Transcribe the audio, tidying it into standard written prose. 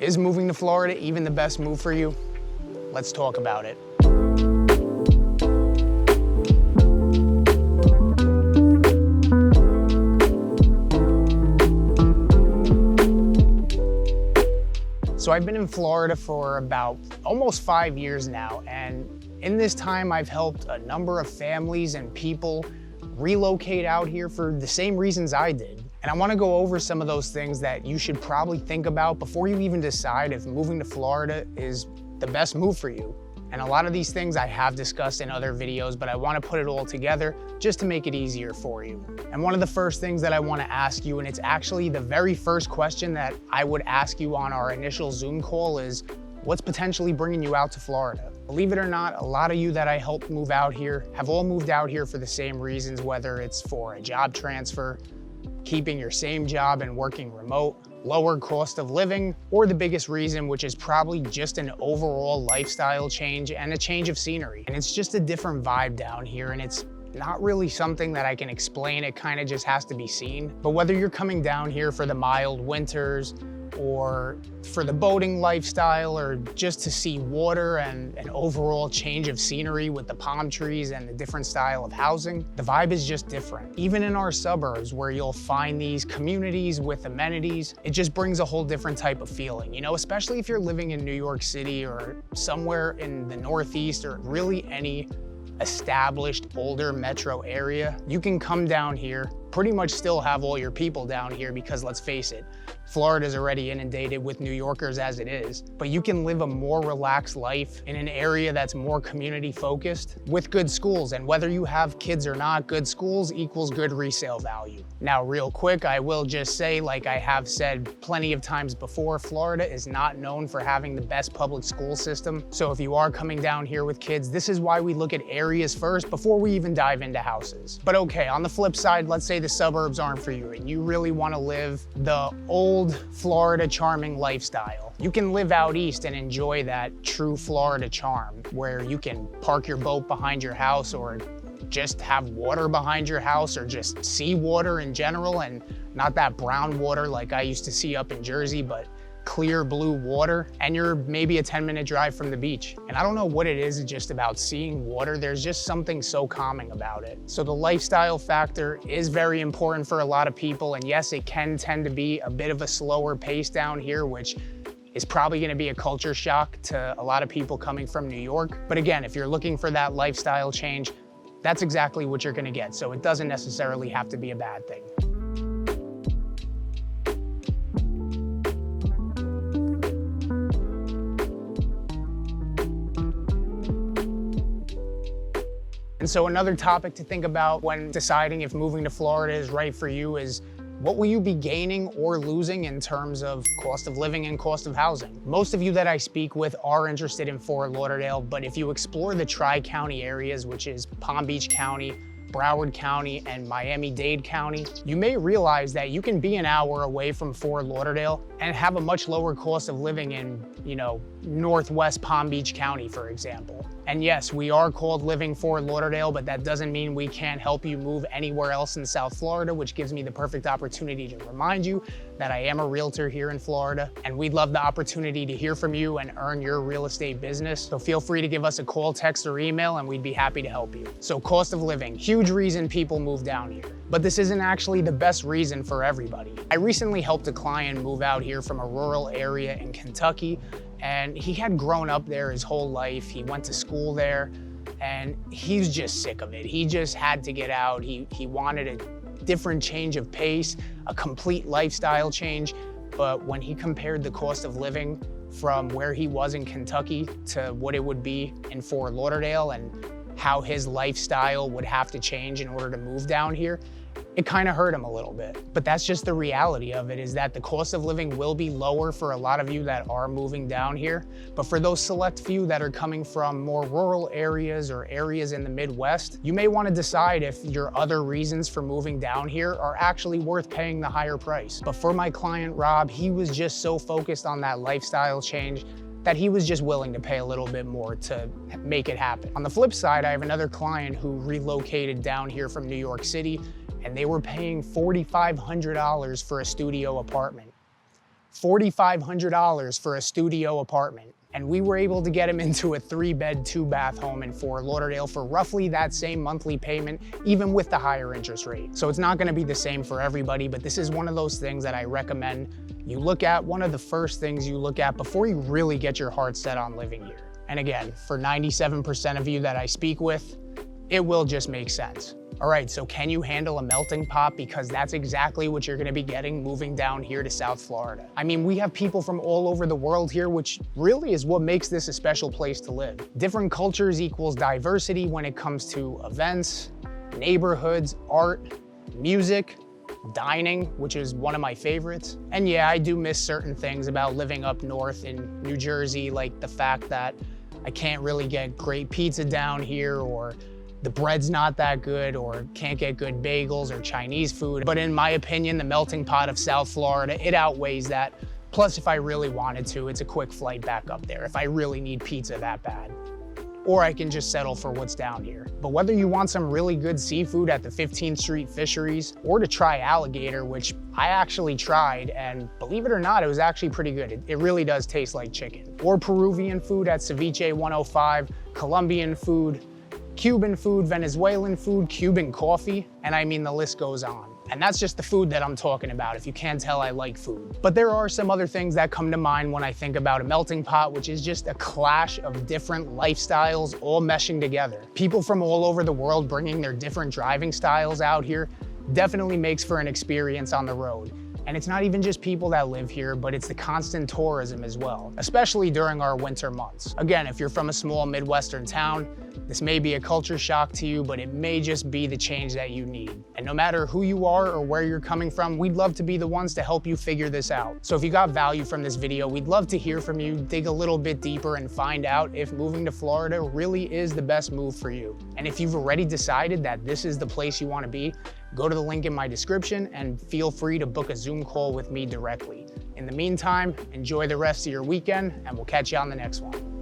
Is moving to Florida even the best move for you? Let's talk about it. So I've been in Florida for about almost 5 years now, and in this time I've helped a number of families and people relocate out here for the same reasons I did. And I want to go over some of those things that you should probably think about before you even decide if moving to Florida is the best move for you. And a lot of these things I have discussed in other videos, but I want to put it all together just to make it easier for you. And one of the first things that I want to ask you, and it's actually the very first question that I would ask you on our initial Zoom call, is what's potentially bringing you out to Florida? Believe it or not, a lot of you that I helped move out here have all moved out here for the same reasons, whether it's for a job transfer, keeping your same job and working remote, lower cost of living, or the biggest reason, which is probably just an overall lifestyle change and a change of scenery. And it's just a different vibe down here, and it's not really something that I can explain. It kind of just has to be seen. But whether you're coming down here for the mild winters, or for the boating lifestyle, or just to see water and an overall change of scenery with the palm trees and the different style of housing, the vibe is just different. Even in our suburbs where you'll find these communities with amenities, it just brings a whole different type of feeling, you know, especially if you're living in New York City or somewhere in the Northeast or really any established older metro area. You can come down here, pretty much still have all your people down here because let's face it, Florida's already inundated with New Yorkers as it is, but you can live a more relaxed life in an area that's more community focused with good schools. And whether you have kids or not, good schools equals good resale value. Now, real quick, I will just say, like I have said plenty of times before, Florida is not known for having the best public school system. So if you are coming down here with kids, this is why we look at areas first before we even dive into houses. But okay, on the flip side, let's say the suburbs aren't for you and you really want to live the old Florida charming lifestyle. You can live out east and enjoy that true Florida charm where you can park your boat behind your house or just have water behind your house or just sea water in general, and not that brown water like I used to see up in Jersey, but clear blue water, and you're maybe a 10-minute drive from the beach. And I don't know what it is just about seeing water. There's just something so calming about it. So the lifestyle factor is very important for a lot of people. And yes, it can tend to be a bit of a slower pace down here, which is probably gonna be a culture shock to a lot of people coming from New York. But again, if you're looking for that lifestyle change, that's exactly what you're gonna get. So it doesn't necessarily have to be a bad thing. And so another topic to think about when deciding if moving to Florida is right for you is what will you be gaining or losing in terms of cost of living and cost of housing? Most of you that I speak with are interested in Fort Lauderdale, but if you explore the Tri-County areas, which is Palm Beach County, Broward County, and Miami-Dade County, you may realize that you can be an hour away from Fort Lauderdale and have a much lower cost of living in, you know, Northwest Palm Beach County, for example. And yes, we are called Living Fort Lauderdale, but that doesn't mean we can't help you move anywhere else in South Florida, which gives me the perfect opportunity to remind you that I am a realtor here in Florida, and we'd love the opportunity to hear from you and earn your real estate business. So feel free to give us a call, text, or email, and we'd be happy to help you. So cost of living, huge reason people move down here. But this isn't actually the best reason for everybody. I recently helped a client move out here from a rural area in Kentucky, and he had grown up there his whole life. He went to school there, and he's just sick of it. He just had to get out. He wanted a different change of pace, a complete lifestyle change. But when he compared the cost of living from where he was in Kentucky to what it would be in Fort Lauderdale and how his lifestyle would have to change in order to move down here, it kind of hurt him a little bit. But that's just the reality of it, is that the cost of living will be lower for a lot of you that are moving down here. But for those select few that are coming from more rural areas or areas in the Midwest, you may want to decide if your other reasons for moving down here are actually worth paying the higher price. But for my client, Rob, he was just so focused on that lifestyle change that he was just willing to pay a little bit more to make it happen. On the flip side, I have another client who relocated down here from New York City, and they were paying $4,500 for a studio apartment. $4,500 for a studio apartment. And we were able to get him into a 3-bed, 2-bath home in Fort Lauderdale for roughly that same monthly payment, even with the higher interest rate. So it's not gonna be the same for everybody, but this is one of those things that I recommend you look at, one of the first things you look at before you really get your heart set on living here. And again, for 97% of you that I speak with, it will just make sense. All right, so can you handle a melting pot? Because that's exactly what you're gonna be getting moving down here to South Florida. I mean, we have people from all over the world here, which really is what makes this a special place to live. Different cultures equals diversity when it comes to events, neighborhoods, art, music, dining, which is one of my favorites. And yeah, I do miss certain things about living up north in New Jersey, like the fact that I can't really get great pizza down here, or the bread's not that good, or can't get good bagels or Chinese food. But in my opinion, the melting pot of South Florida, it outweighs that. Plus, if I really wanted to, it's a quick flight back up there if I really need pizza that bad. Or I can just settle for what's down here. But whether you want some really good seafood at the 15th Street Fisheries, or to try alligator, which I actually tried, and believe it or not, it was actually pretty good. It really does taste like chicken. Or Peruvian food at Ceviche 105, Colombian food, Cuban food, Venezuelan food, Cuban coffee, and I mean the list goes on. And that's just the food that I'm talking about, if you can't tell I like food. But there are some other things that come to mind when I think about a melting pot, which is just a clash of different lifestyles all meshing together. People from all over the world bringing their different driving styles out here definitely makes for an experience on the road. And it's not even just people that live here, but it's the constant tourism as well, especially during our winter months. Again, if you're from a small Midwestern town, this may be a culture shock to you, but it may just be the change that you need. And no matter who you are or where you're coming from, we'd love to be the ones to help you figure this out. So if you got value from this video, we'd love to hear from you, dig a little bit deeper, and find out if moving to Florida really is the best move for you. And if you've already decided that this is the place you want to be, go to the link in my description and feel free to book a Zoom call with me directly. In the meantime, enjoy the rest of your weekend, and we'll catch you on the next one.